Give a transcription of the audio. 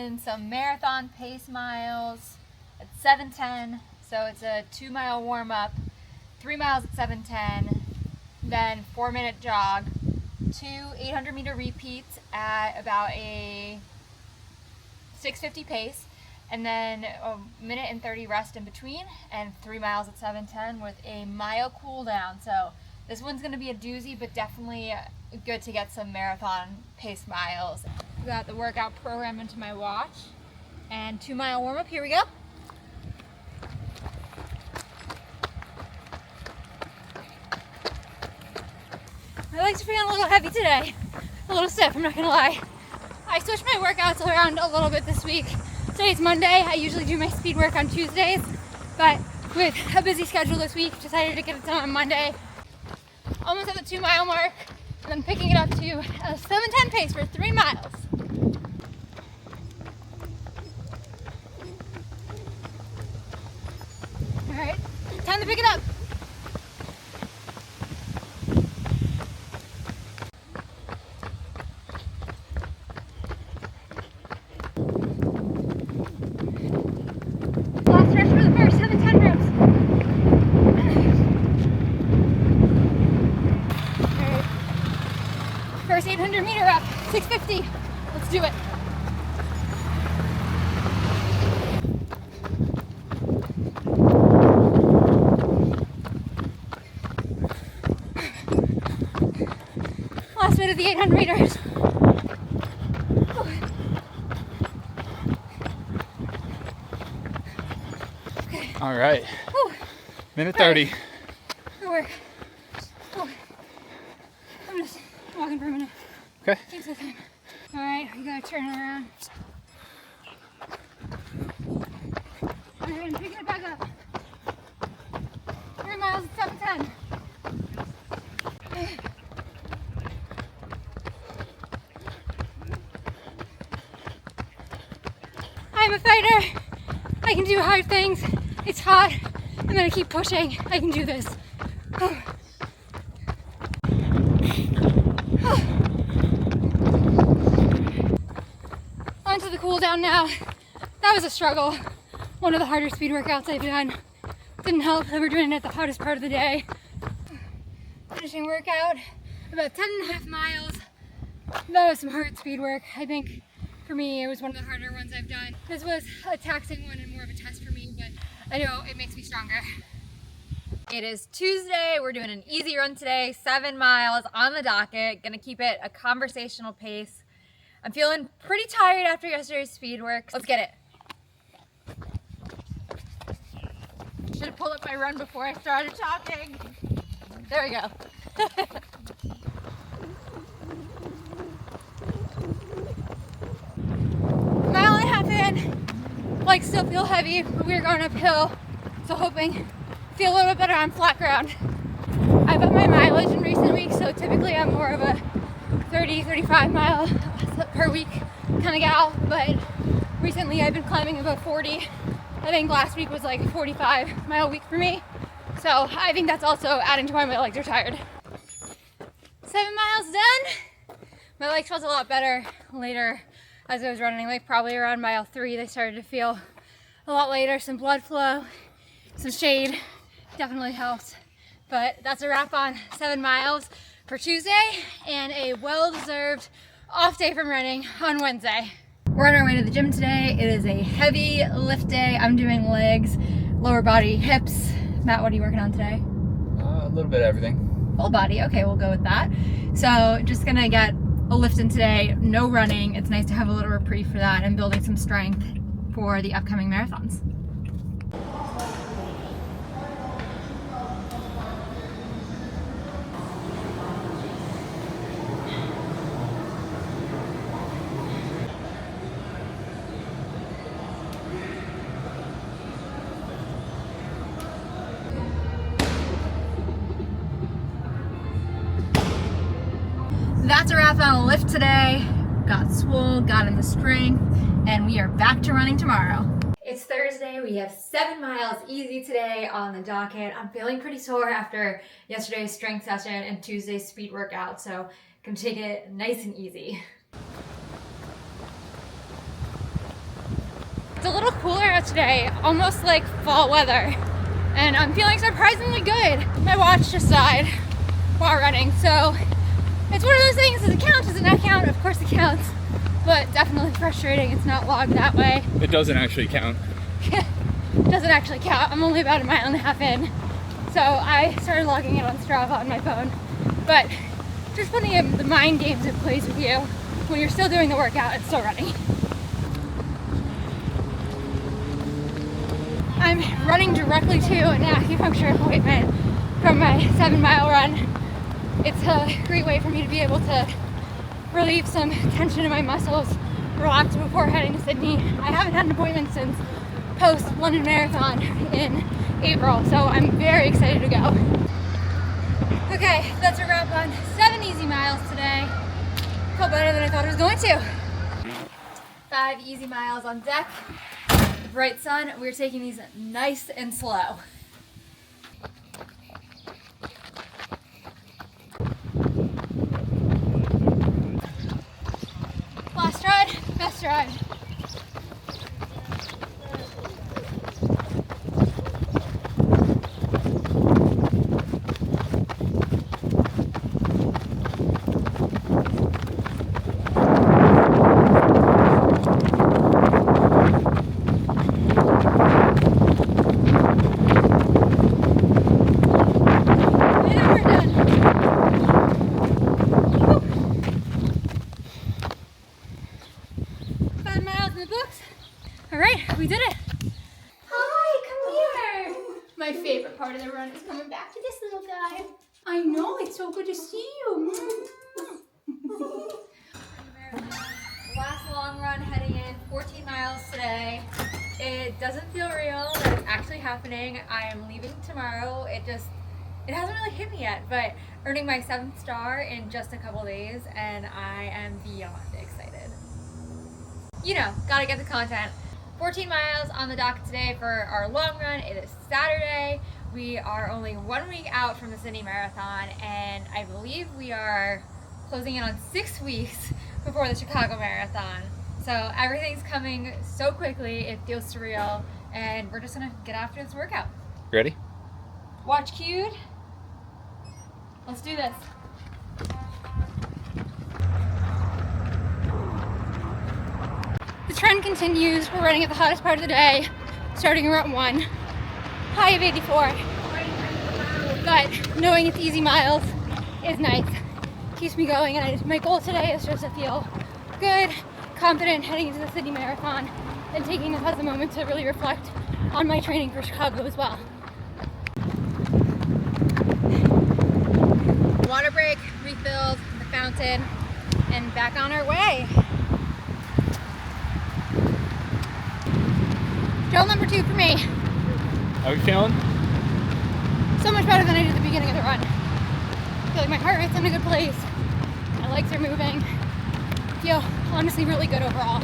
running some marathon pace miles at 7:10. So it's a 2-mile warm up, 3 miles at 7:10, then 4-minute jog, 2 800-meter repeats at about a 6:50 pace, and then a 1:30 rest in between, and 3 miles at 7:10 with a mile cool down. So this one's going to be a doozy, but definitely good to get some marathon pace miles. Got the workout program into my watch, and 2-mile warm up. Here we go. My legs are feeling a little heavy today, a little stiff, I'm not gonna lie. I switched my workouts around a little bit this week. Today's Monday. I usually do my speed work on Tuesdays, but with a busy schedule this week, decided to get it done on Monday. Almost at the 2-mile mark, and then picking it up to a 7:10 pace for 3 miles. All right, time to pick it up. Last stretch for the first 7:10 reps. Alright. First 800-meter up, 6:50. Let's do it. Last bit of the 800 meters. All right. Whew. Minute 30. Good work. Oh. I'm just walking for a minute. Okay. Takes some time. All right, we gotta turn it around. And then picking it back up. 3 miles at 7:10. I'm a fighter. I can do hard things. It's hot. I'm gonna keep pushing. I can do this. Oh. Oh. On to the cool down now. That was a struggle. One of the harder speed workouts I've done. Didn't help that we're doing it at the hottest part of the day. Finishing workout, about 10.5 miles. That was some hard speed work. I think for me, it was one of the harder ones I've done. This was a taxing one and more of a test for me, but I know it makes me stronger. It is Tuesday. We're doing an easy run today, 7 miles on the docket. Gonna keep it a conversational pace. I'm feeling pretty tired after yesterday's speed work. Let's get it. Should have pulled up my run before I started talking. There we go. Mile and a half in, legs still feel heavy, but we're going uphill, so hoping feel a little bit better on flat ground. I've upped my mileage in recent weeks, so typically I'm more of a 30-35 mile per week kind of gal, but recently I've been climbing about 40. I think last week was like a 45 mile week for me, so I think that's also adding to why my legs are tired. 7 miles done. My legs felt a lot better later as I was running, like probably around mile 3 they started to feel a lot later. Some blood flow, some shade definitely helped. But that's a wrap on 7 miles for Tuesday and a well-deserved off day from running on Wednesday. We're on our way to the gym today. It is a heavy lift day. I'm doing legs, lower body, hips. Matt, what are you working on today? A little bit of everything. Full body, okay, we'll go with that. So just gonna get a lift in today, no running. It's nice to have a little reprieve for that and building some strength for the upcoming marathons. That's a wrap on a lift today. Got swole, got in the strength, and we are back to running tomorrow. It's Thursday. We have 7 miles easy today on the docket. I'm feeling pretty sore after yesterday's strength session and Tuesday's speed workout, so gonna take it nice and easy. It's a little cooler out today, almost like fall weather, and I'm feeling surprisingly good. My watch just died while running, so it's one of those things. Does it count? Does it not count? Of course it counts, but definitely frustrating. It's not logged that way. It doesn't actually count. Doesn't actually count. I'm only about 1.5 miles in, so I started logging it on Strava on my phone. But just putting the mind games it plays with you when you're still doing the workout and still running. I'm running directly to an acupuncture appointment from my 7-mile run. It's a great way for me to be able to relieve some tension in my muscles, relax before heading to Sydney. I haven't had an appointment since post London Marathon in April, so I'm very excited to go. Okay, that's a wrap on 7 easy miles today. Felt better than I thought it was going to. 5 easy miles on deck. Bright sun, we're taking these nice and slow. Last ride, best ride. We did it. Hi, come here. My favorite part of the run is coming back to this little guy. I know, it's so good to see you. Last long run heading in, 14 miles today. It doesn't feel real that it's actually happening. I am leaving tomorrow. It hasn't really hit me yet, but earning my 7th star in just a couple days, and I am beyond excited. You know, gotta get the content. 14 miles on the dock today for our long run. It is Saturday. We are only 1 week out from the Sydney Marathon, and I believe we are closing in on 6 weeks before the Chicago Marathon. So everything's coming so quickly, it feels surreal, and we're just gonna get after this workout. Ready? Watch cued. Let's do this. The trend continues. We're running at the hottest part of the day, starting around 1, high of 84. But knowing it's easy miles is nice. Keeps me going, and my goal today is just to feel good, confident heading into the Sydney Marathon, and taking this as a moment to really reflect on my training for Chicago as well. Water break, refilled, the fountain, and back on our way. Drill number 2 for me. How are you feeling? So much better than I did at the beginning of the run. I feel like my heart rate's in a good place. My legs are moving. I feel honestly really good overall.